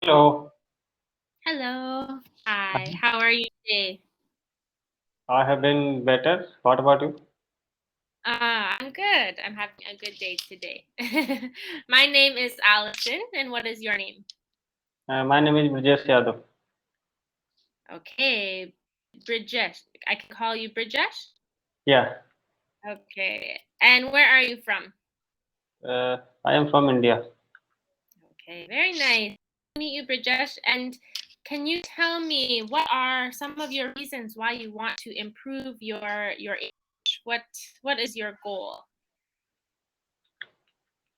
Hello, Hello. Hi. How are you today? I have been better. What about you? I'm good. I'm having a good day today. My name is Allison, and what is your name? My name is Brijesh Yadav. Okay, Brijesh. I can call you Brijesh? Yeah, Okay. And where are you from? I am from India. Okay, very nice. To meet you, Brijesh. And can you tell me what are some of your reasons why you want to improve your English? What is your goal?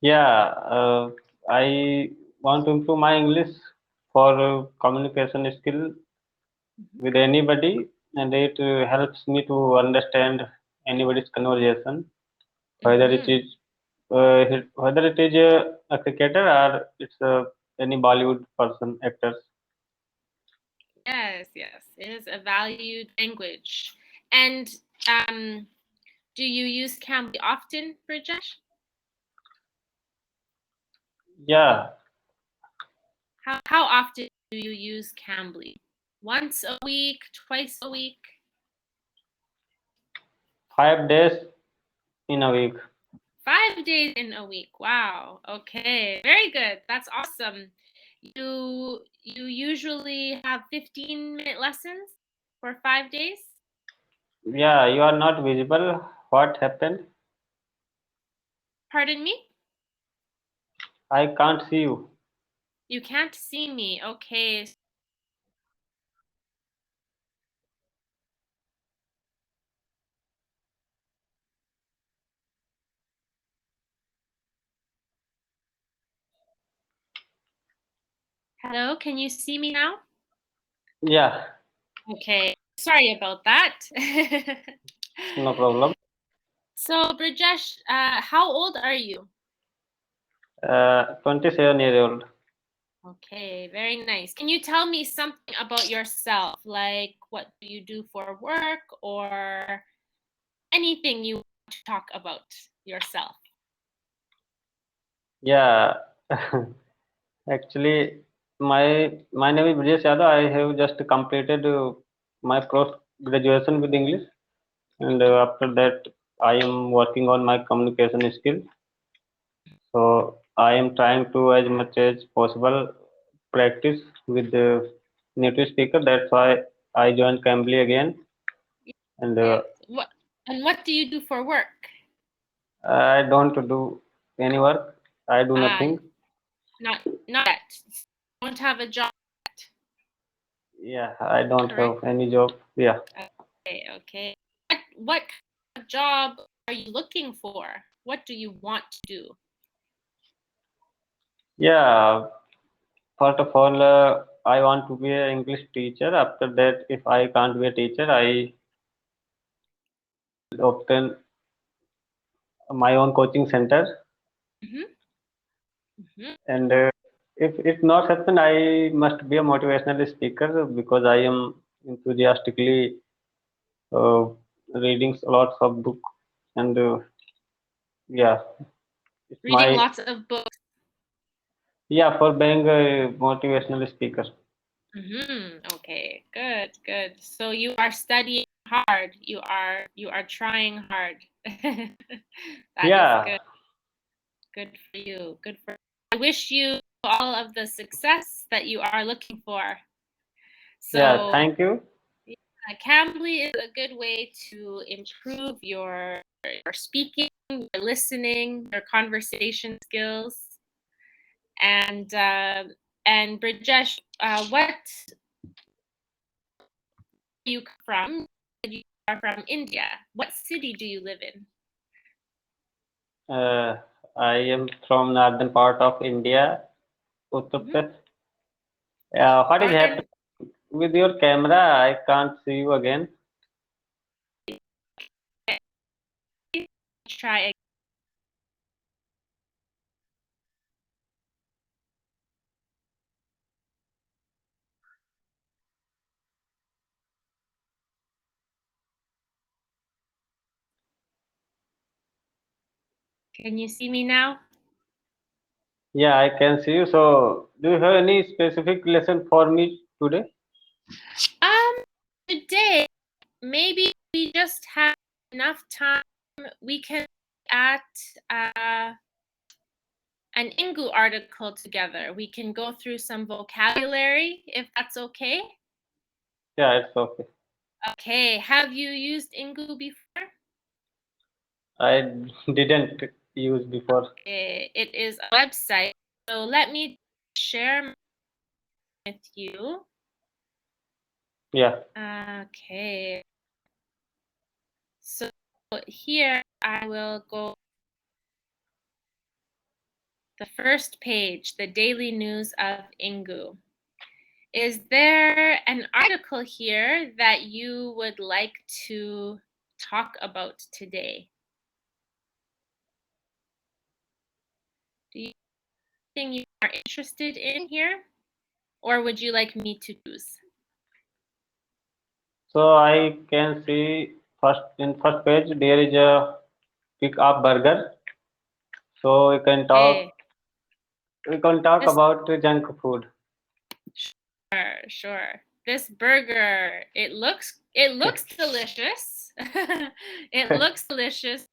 Yeah, I want to improve my English for communication skill Mhm. with anybody, and it helps me to understand anybody's conversation, whether it Mhm. is whether it is a cricketer or it's any Bollywood person, actors. Yes, yes. It is a valued language. And um, do you use Cambly often, Brijesh? Yeah, How often do you use Cambly? Once a week, twice a week, 5 days in a week. 5 days in a week. Wow. Okay. Very good. That's awesome. You usually have 15-minute lessons for 5 days? Yeah, you are not visible. What happened? Pardon me? I can't see you. You can't see me. Okay. Hello, can you see me now? Yeah, Okay, sorry about that. no problem. So, Brajesh, how old are you? 27-year-old. Okay, very nice. Can you tell me something about yourself? Like, what do you do for work or anything you want to talk about yourself? Yeah, actually, my name is Brijesh Yadav. I have just completed my post graduation with English, and after that, I am working on my communication skill. So I am trying to, as much as possible, practice with the native speaker. That's why I joined Cambly again, and Yes. What do you do for work? I don't do any work. I do Uh, nothing. not yet. Don't have a job yet, Yeah, I don't correct? have any job. Yeah, Okay, okay. What kind of job are you looking for? What do you want to do? yeah. First of all, I want to be an English teacher. After that, if I can't be a teacher, I obtain my own coaching center. Hmm. Hmm. And if it not happen, I must be a motivational speaker because I am enthusiastically uh, reading lots of book. And yeah, it's Reading my lots of books. yeah for being a motivational speaker. Okay, good, good. So you are studying hard. You are trying hard. That is Yeah, good. Good for you. Good for. I wish you all of the success that you are looking for. yeah. So Thank you. Cambly is a good way to improve your speaking, your listening, your conversation skills. And Brajesh, what you come from? You are from India. What city do you live in? Uh, I am from northern part of India, Uttar Hmm. Pradesh. What is Northern. happening with your camera? I can't see you again. Try. Can you see me now? Yeah, I can see you. So, do you have any specific lesson for me today? Um, Today maybe we just have enough time. We can at uh, an Ingu article together. We can go through some vocabulary if that's okay. Yeah, it's okay. Okay, have you used Ingu before? I didn't use before. It is a website. So let me share with you. Yeah. Okay, so here I will go the first page, the daily news of Ingu. Is there an article here that you would like to talk about today? Do you think you are interested in here? Or would you like me to choose? So I can see first page there is a pick up burger. So Okay, we can talk this about junk food. sure. This burger, it looks delicious. It looks delicious.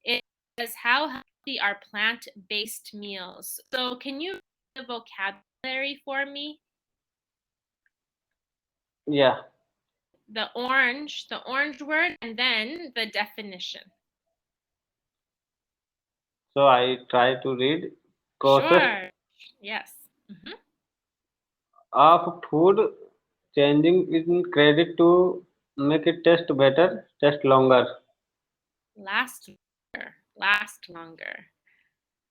It says how healthy are plant-based meals. So can you read the vocabulary for me? Yeah. The orange word, and then the definition. So I try to read processed Sure. Yes. Mhm. of food changing in credit to make it taste better, taste longer, Last longer.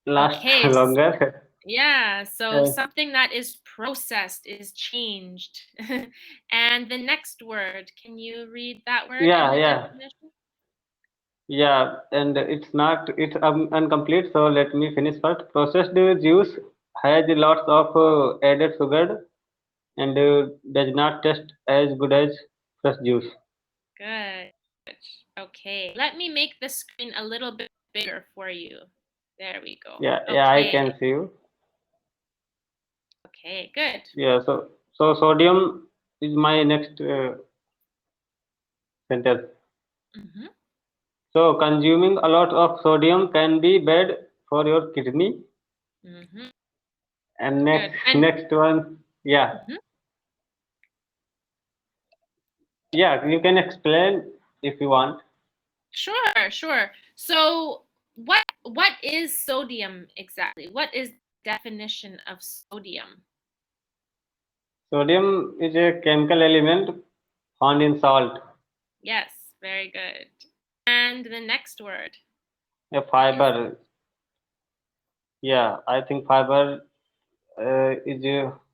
last Okay. longer. Yeah, so Uh, something that is processed is changed. And the next word, can you read that word and yeah, the yeah, definition? yeah, and it's incomplete. So let me finish first. Processed juice has lots of added sugar and does not taste as good as fresh juice. Good. Okay, let me make the screen a little bit bigger for you. There we go. Yeah, yeah, I Okay, can see you. okay, good. Yeah, so sodium is my next sentence. Hmm. So consuming a lot of sodium can be bad for your kidney. Hmm. And Good. next And next one, yeah, mhm, yeah, you can explain if you want. sure, sure. So what is sodium exactly? What is the definition of sodium? Sodium is a chemical element found in salt, Yes, very good. And the next word. a What is fiber. Yeah, I think fiber is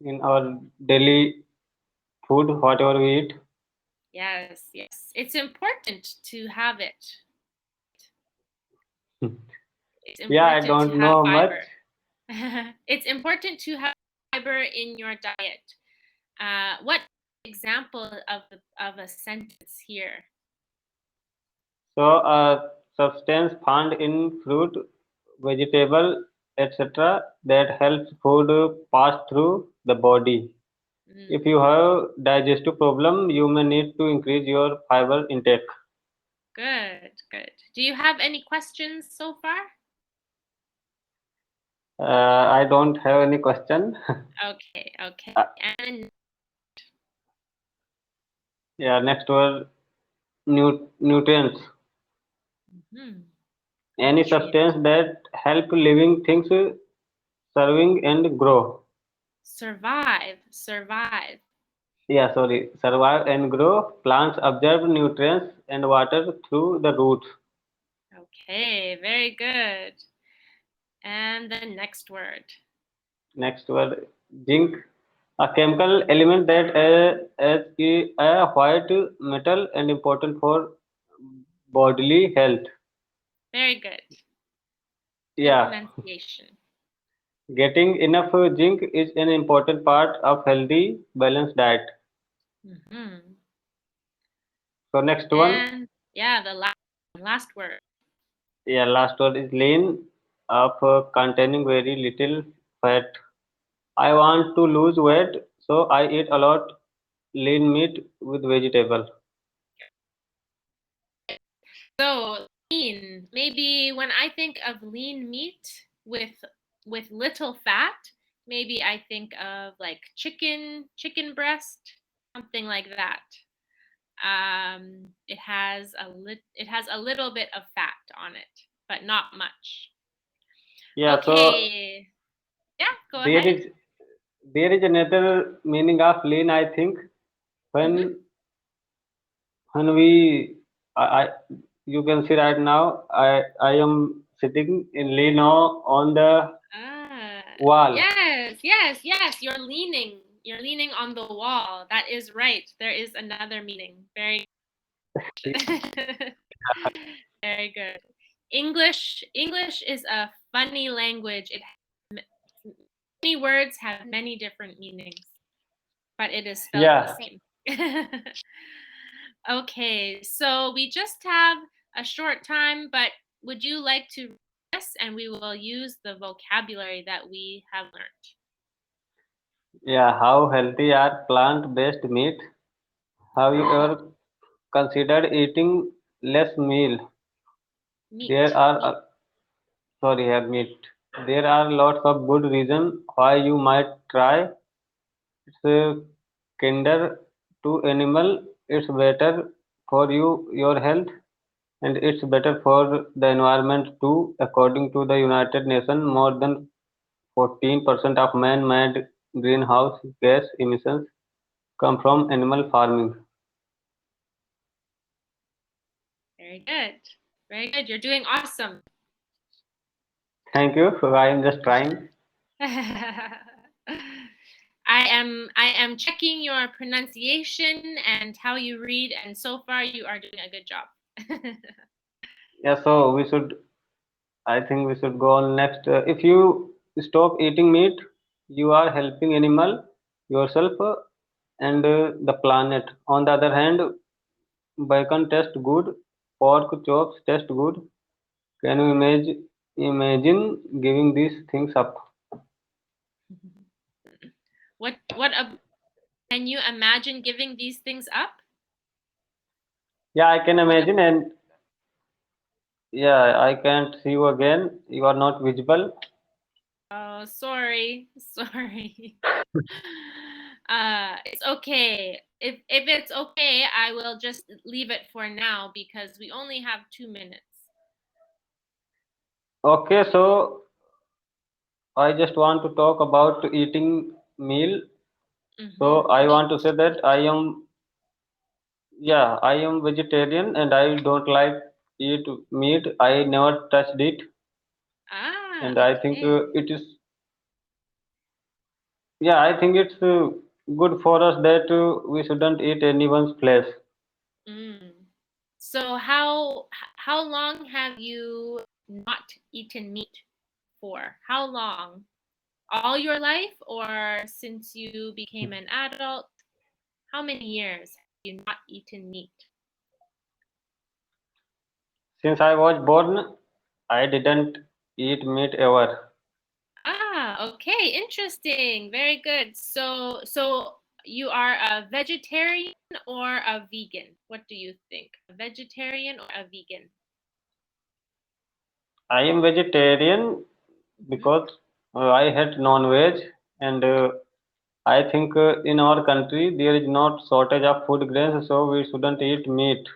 in our daily food, whatever we eat. Yes, yes. It's important to have it. It's Yeah, I important to don't have know much. fiber. It's important to have fiber in your diet. What example of a sentence here? So, substance found in fruit, vegetable, etc., that helps food pass through the body. If you Mm, have digestive problem, you may need to increase your fiber intake. good, good. Do you have any questions so far? I don't have any question. Okay, okay. Uh, And yeah, next word, nutrients. mhm, Any nutrient. substance that help living things serving and grow. Survive, survive. Yeah, sorry, survive and grow. Plants absorb nutrients and water through the roots. Okay, very good. And the next word. Next word, zinc, a chemical element that is a white metal and important for bodily health. Very good. Good Yeah, pronunciation. getting enough zinc is an important part of healthy, balanced diet. Hmm. So next one, And yeah, the last word. yeah, last word is lean. of containing very little fat. I want to lose weight, so I eat a lot lean meat with vegetable. So lean. Maybe when I think of lean meat with little fat, maybe I think of like chicken breast, something like that. It has a little bit of fat on it, but not much. Yeah, so Okay. Yeah, go there ahead. is there is another meaning of lean. I think Mm-hmm. when we I you can see right now I am sitting in lean on the Ah, wall. yes. You're leaning on the wall. That is right. There is another meaning. Very very good. English is a funny language. Many words have many different meanings, but it is spelled the Yeah, same. Okay, so we just have a short time, but would you like to read this and we will use the vocabulary that we have learned? yeah. How healthy are plant-based meat? Have you ever considered eating less meal? There are Meat. sorry, yeah, meat. There are lots of good reasons why you might try. It's kinder to animal. It's better for your health, and it's better for the environment too. According to the United Nations, more than 14% of man-made greenhouse gas emissions come from animal farming. Very good. Very good. You're doing awesome. Thank you. I am just trying. I am checking your pronunciation and how you read, and so far you are doing a good job. Yeah, so we should. I think we should go on next. If you stop eating meat, you are helping animal, yourself, and the planet. On the other hand, bacon tastes good, pork chops taste good. Can you imagine giving these things up? What can you imagine giving these things up? Yeah, I can What imagine, and yeah, I can't see you again. You are not visible. Oh, sorry. Sorry. It's okay. If it's okay, I will just leave it for now because we only have 2 minutes. Okay, so I just want to talk about eating meal. So Mm-hmm. I Meat. want to say that I am vegetarian and I don't like eat meat. I never touched it, Ah, and I think okay. it is I think it's good for us that we shouldn't eat anyone's flesh. Mm. So how long have you not eaten meat for? How long? All your life or since you became an adult? How many years have you not eaten meat? Since I was born, I didn't eat meat ever. Ah, okay, interesting. Very good. So you are a vegetarian or a vegan? What do you think? A vegetarian or a vegan? I am vegetarian Hmm. because I hate non-veg, and I think in our country there is not shortage of food grains, so we shouldn't eat meat.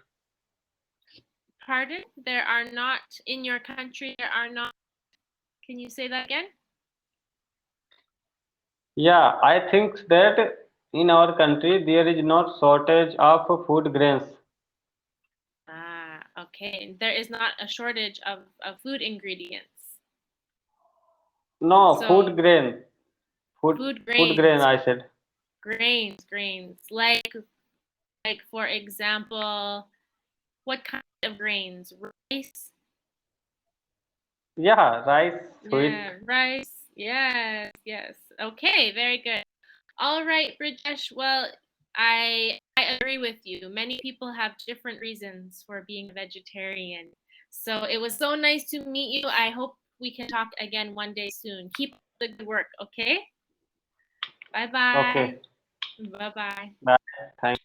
Pardon? There are not in your country, there are not. Can you say that again? Yeah, I think that in our country there is not shortage of food grains. Ah, okay. There is not a shortage of food ingredients. No, food So grain. food Food grain, grains, I said. grains. Like for example, what kind of grains? Rice? Yeah, rice, sweet. Yeah, rice. Yes. Okay, very good. All right, Brijesh. Well, I agree with you. Many people have different reasons for being a vegetarian. So it was so nice to meet you. I hope we can talk again one day soon. Keep up the good work, okay? Bye Okay. bye. Bye bye. Bye. Thank